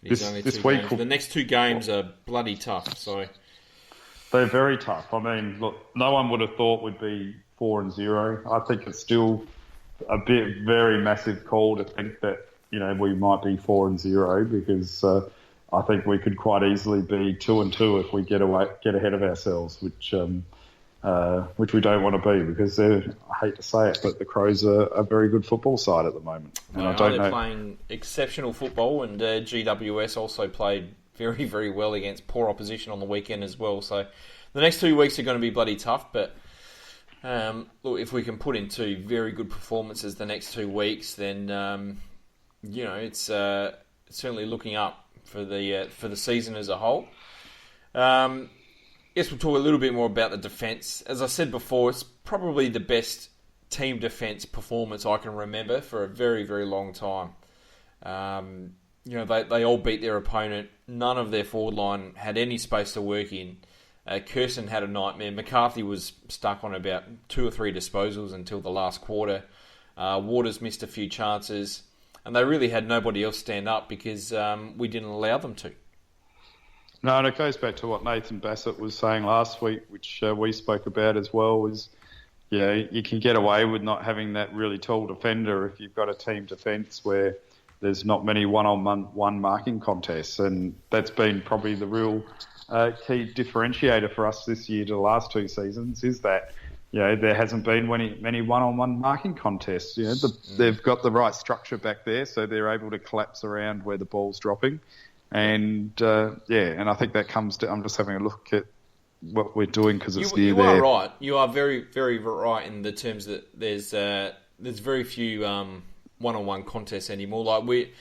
this week the next 2 games are bloody tough. So they're very tough. I mean, look, no one would have thought we'd be 4-0. I think it's still a very massive call to think that we might be 4-0 because. I think we could quite easily be 2-2 if we get ahead of ourselves, which we don't want to be because I hate to say it, but the Crows are a very good football side at the moment. And they're playing exceptional football, and GWS also played very, very well against poor opposition on the weekend as well. So the next 2 weeks are going to be bloody tough, but look, if we can put in 2 very good performances the next 2 weeks, then it's certainly looking up for the season as a whole. Yes, we'll talk a little bit more about the defence. As I said before, it's probably the best team defence performance I can remember for a very, very long time. They all beat their opponent. None of their forward line had any space to work in. Kirsten had a nightmare. McCarthy was stuck on about 2 or 3 disposals until the last quarter. Waters missed a few chances. And they really had nobody else stand up because we didn't allow them to. No, and it goes back to what Nathan Bassett was saying last week, which we spoke about as well, is you can get away with not having that really tall defender if you've got a team defence where there's not many one-on-one marking contests. And that's been probably the real key differentiator for us this year to the last 2 seasons is that there hasn't been many one-on-one marking contests. They've got the right structure back there, so they're able to collapse around where the ball's dropping. And, and I think that comes to... I'm just having a look at what we're doing because it's near there. You are right. You are very, very right in the terms that there's very few one-on-one contests anymore. Like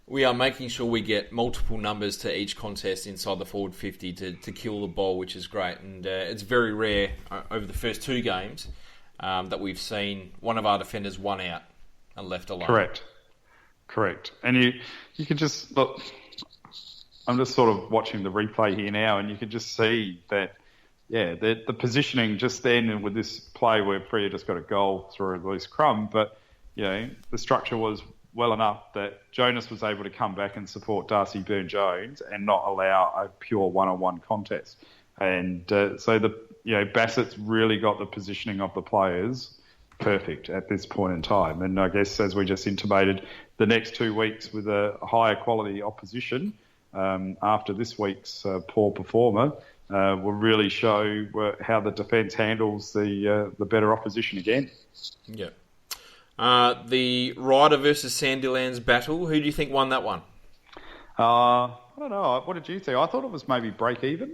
we are making sure we get multiple numbers to each contest inside the forward 50 to kill the ball, which is great. And it's very rare over the first 2 games that we've seen one of our defenders one out and left alone. Correct. And you can just look. I'm just sort of watching the replay here now, and you can just see that. The positioning just then, and with this play where Freo just got a goal through a loose crumb, but the structure was well enough that Jonas was able to come back and support Darcy Byrne-Jones and not allow a pure one-on-one contest. And so Bassett's really got the positioning of the players perfect at this point in time. And I guess, as we just intimated, the next 2 weeks with a higher quality opposition after this week's poor performer will really show how the defence handles the better opposition again. Yeah. The Ryder versus Sandilands battle, who do you think won that one? I don't know. What did you think? I thought it was maybe break even.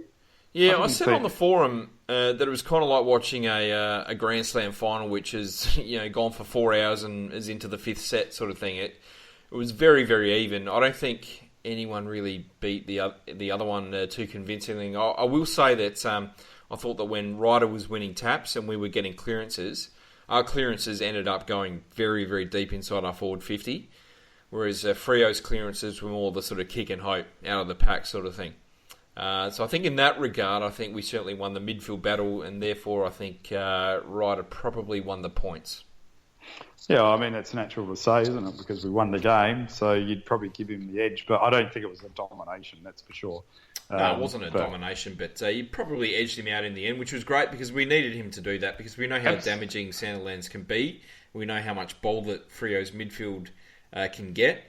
Yeah, I said on the forum that it was kind of like watching a Grand Slam final, which is gone for 4 hours and is into the 5th set sort of thing. It was very, very even. I don't think anyone really beat the other one too convincingly. I will say that I thought that when Ryder was winning taps and we were getting clearances, our clearances ended up going very, very deep inside our forward 50. whereas Freo's clearances were more the sort of kick and hope out of the pack sort of thing. So I think in that regard, I think we certainly won the midfield battle, and therefore I think Ryder probably won the points. Yeah, I mean, it's natural to say, isn't it? Because we won the game, so you'd probably give him the edge. But I don't think it was a domination, that's for sure. No, it wasn't a domination, but you probably edged him out in the end, which was great because we needed him to do that because we know how damaging Sandilands can be. We know how much ball that Freo's midfield can get.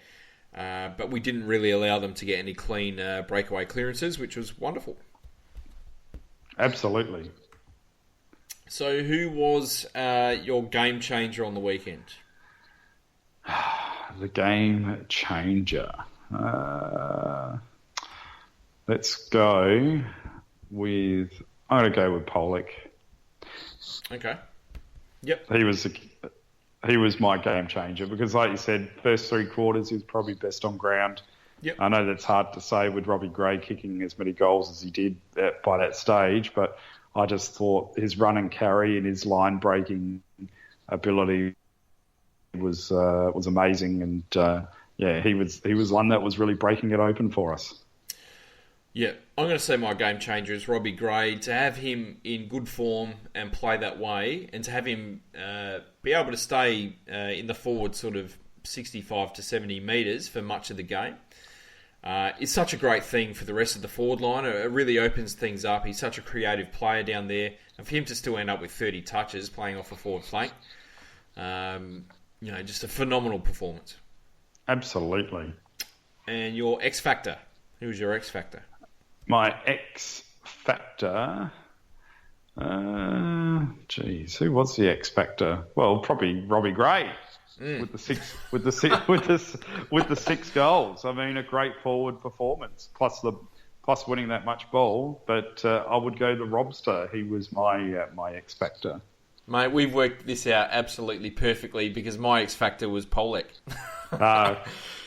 But we didn't really allow them to get any clean breakaway clearances, which was wonderful. Absolutely. So who was your game changer on the weekend? The game changer. Let's go with... I'm going to go with Pollock. Okay. Yep. He was my game changer because, like you said, first 3 quarters he was probably best on ground. Yep. I know that's hard to say with Robbie Gray kicking as many goals as he did by that stage, but I just thought his run and carry and his line breaking ability was amazing, and he was one that was really breaking it open for us. Yeah, I'm going to say my game changer is Robbie Gray. To have him in good form and play that way, and to have him be able to stay in the forward sort of 65 to 70 metres for much of the game is such a great thing for the rest of the forward line. It really opens things up. He's such a creative player down there, and for him to still end up with 30 touches playing off a forward flank, just a phenomenal performance. Absolutely. And your X Factor. Who's your X Factor? My X Factor. Who was the X Factor? Well, probably Robbie Gray with the 6 goals. I mean, a great forward performance. Plus winning that much ball. But I would go to Robster. He was my X Factor. Mate, we've worked this out absolutely perfectly because my X Factor was Pollock.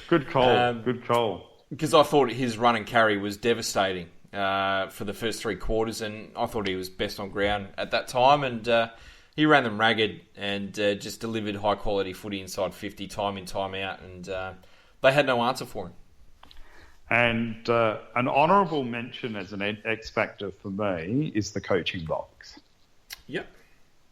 Good call. Good call. Because I thought his run and carry was devastating for the first 3 quarters, and I thought he was best on ground at that time, and he ran them ragged and just delivered high-quality footy inside 50 time in, time out, and they had no answer for him. And an honourable mention as an X factor for me is the coaching box. Yep.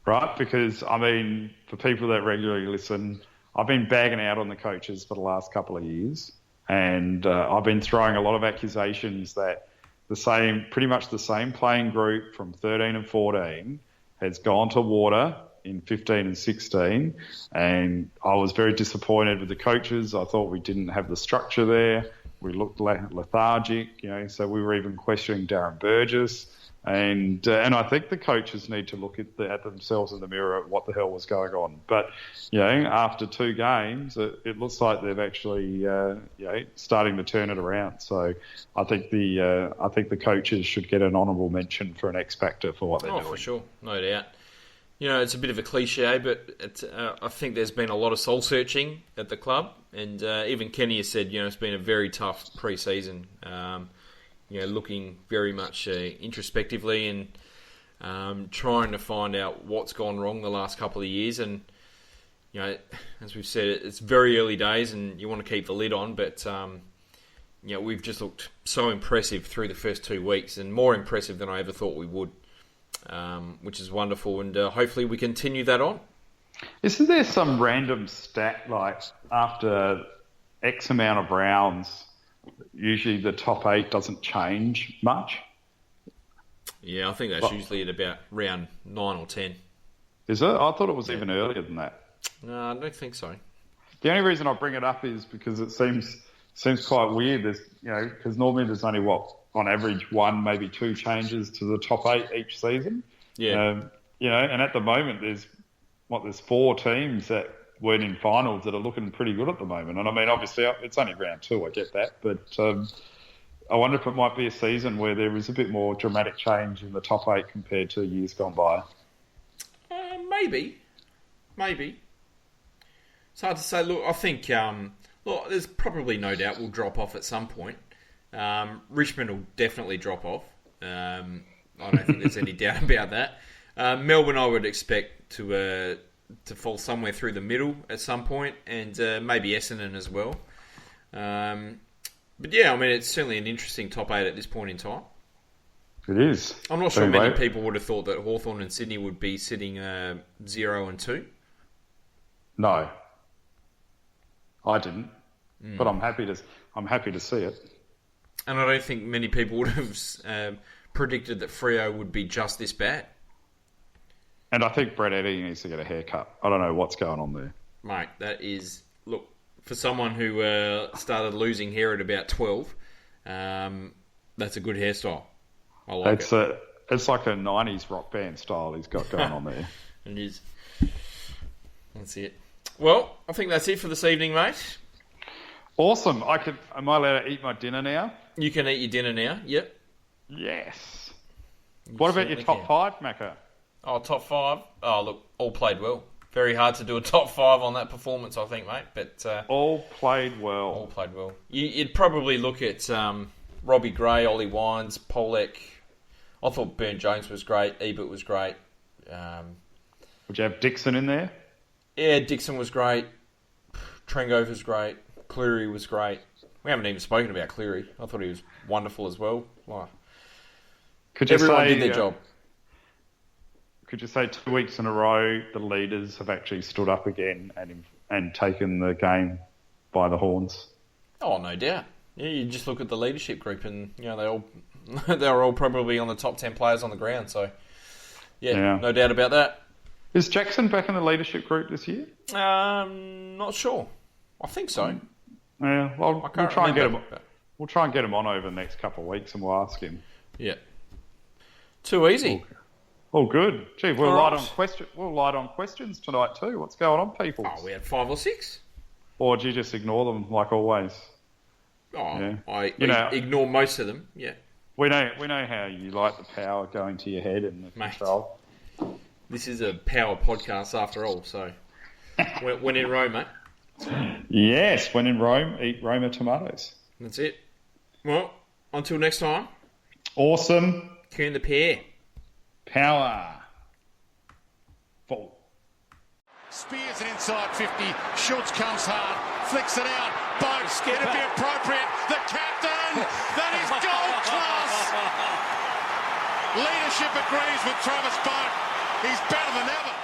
Right? Because, I mean, for people that regularly listen, I've been bagging out on the coaches for the last couple of years. And I've been throwing a lot of accusations that pretty much the same playing group from 13 and 14 has gone to water in 15 and 16. And I was very disappointed with the coaches. I thought we didn't have the structure there. We looked lethargic, so we were even questioning Darren Burgess. And I think the coaches need to look at themselves in the mirror at what the hell was going on. But after 2 games, it looks like they've actually starting to turn it around. So I think the coaches should get an honourable mention for an X factor for what they're doing. Oh, for sure, no doubt. It's a bit of a cliche, but I think there's been a lot of soul searching at the club, and even Kenny has said it's been a very tough pre-season. Looking very much introspectively and trying to find out what's gone wrong the last couple of years. And, as we've said, it's very early days and you want to keep the lid on. But, we've just looked so impressive through the first 2 weeks and more impressive than I ever thought we would, which is wonderful. And hopefully we continue that on. Isn't there some random stat like after X amount of rounds, usually the top 8 doesn't change much? Yeah, I think that's usually at about round 9 or 10. Is it? I thought it was even earlier than that. No, I don't think so. The only reason I bring it up is because it seems quite weird. There's, because normally there's only on average 1, maybe 2 changes to the top 8 each season. Yeah. And at the moment there's 4 teams that weren't in finals that are looking pretty good at the moment. And I mean, obviously, it's only round 2, I get that. But I wonder if it might be a season where there is a bit more dramatic change in the top 8 compared to years gone by. Maybe. It's hard to say. Look, I think there's probably no doubt we'll drop off at some point. Richmond will definitely drop off. I don't think there's any doubt about that. Melbourne, I would expect to fall somewhere through the middle at some point, and maybe Essendon as well. But yeah, I mean, it's certainly an interesting top 8 at this point in time. It is. I'm not sure many people would have thought that Hawthorn and Sydney would be sitting 0 and 2. No, I didn't. But I'm happy to see it. And I don't think many people would have predicted that Freo would be just this bad. And I think Brett Eddy needs to get a haircut. I don't know what's going on there. Mate, that is... Look, for someone who started losing hair at about 12, that's a good hairstyle. I like it. It's like a 90s rock band style he's got going on there. It is. That's it. Well, I think that's it for this evening, mate. Awesome. Am I allowed to eat my dinner now? You can eat your dinner now. Yep. Yes. What about your top 5, Macca? Oh, top 5? Oh, look, all played well. Very hard to do a top 5 on that performance, I think, mate. But all played well. All played well. You'd probably look at Robbie Gray, Ollie Wines, Polek. I thought Burn Jones was great. Ebert was great. Would you have Dixon in there? Yeah, Dixon was great. Trengo was great. Cleary was great. We haven't even spoken about Cleary. I thought he was wonderful as well. Everyone did their job. Could you say 2 weeks in a row the leaders have actually stood up again and taken the game by the horns? Oh, no doubt. Yeah, you just look at the leadership group, and they were all probably on the top 10 players on the ground. So, yeah, no doubt about that. Is Jackson back in the leadership group this year? Not sure. I think so. Yeah, well, we'll try and get him. We'll try and get him on over the next couple of weeks, and we'll ask him. Yeah. Too easy. Oh, good. Gee, we're light on questions tonight too. What's going on, people? Oh, we had 5 or 6. Or do you just ignore them like always? Oh, yeah. I ignore most of them. Yeah. We know how you like the power going to your head and the control. This is a power podcast after all. So, when in Rome, mate. Yes, when in Rome, eat Roma tomatoes. That's it. Well, until next time. Awesome. Turn the pair. Power. Full. Spears it inside 50. Schultz comes hard. Flicks it out. Boats. It'd be appropriate. The captain. That is goal class. Leadership agrees with Travis Boat. He's better than ever.